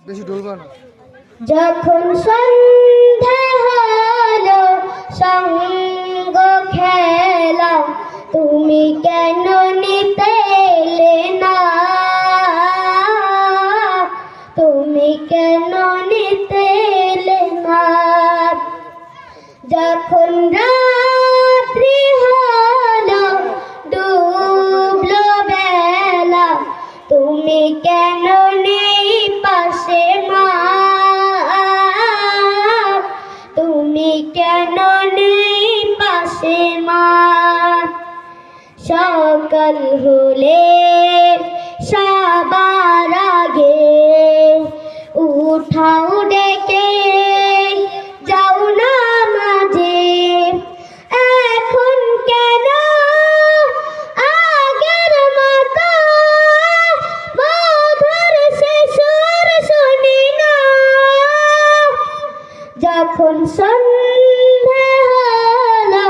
বেশি ডলবা না। যখন সন্ধ্যা হলো সঙ্গ খেলা তুমি কেন নিতে এলে না, তুমি কেন নিতে এলে না। যখন রাত্রি হলো ডুবলো বেলা তুমি কেন নেই পাশে মা, তুমি কেন নেই পাশে মা। সকাল হলে সবার আগে উঠাও ডেকে যাও না মাঝে, এখন কেন আগের মতো মধুর সে সুর শুনি না। যখন সন্ধ্যা হলো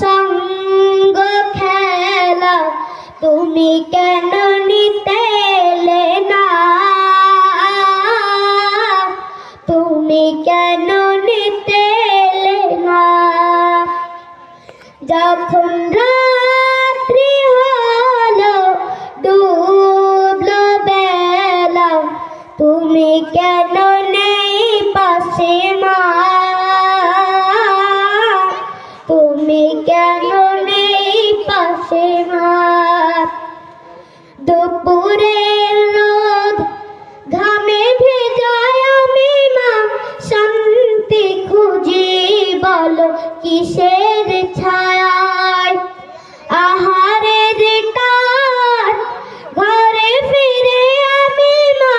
সঙ্গ খেলা তুমি কেন নিতে এলে না, তুমি কেন নিতে এলে না। যখন রাত্রি হলো ডুবলো বেলা তুমি কেন নেই পাশে মা, তুমি কেন নেই পাশে মা। দুপুরের রোদ ঘামে ভেজায় আমি মা শান্তি খুঁজি বলো কিসের ছায়ায়। আহারের টান ঘরে ফিরে আমি মা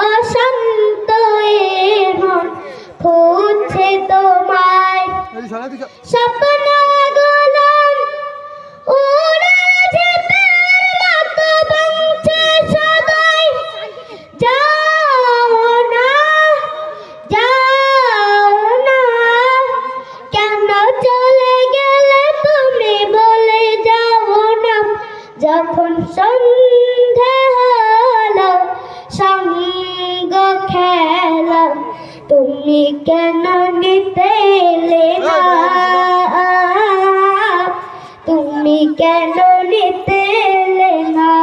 অশান্ত এ মন খুঁজছে তোমায়। স্বপ্নগুলো উড়ে যেতে মতো ভাঙছে সদাই, যাও না যাও না, কেন চলে গেলে তুমি বলে যাও না। যখন সন্ধে হলো সঙ্গ খেলা তুমি কেন নিতে এলে না, তুমি কেন নিতে এলে না।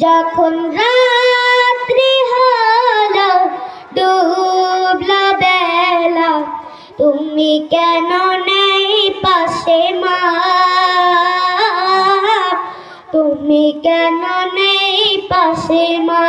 যখন রাত্রি হলো ডুবলো বেলা তুমি কেন নেই পাশে মা, তুমি কেন নেই পাশে মা।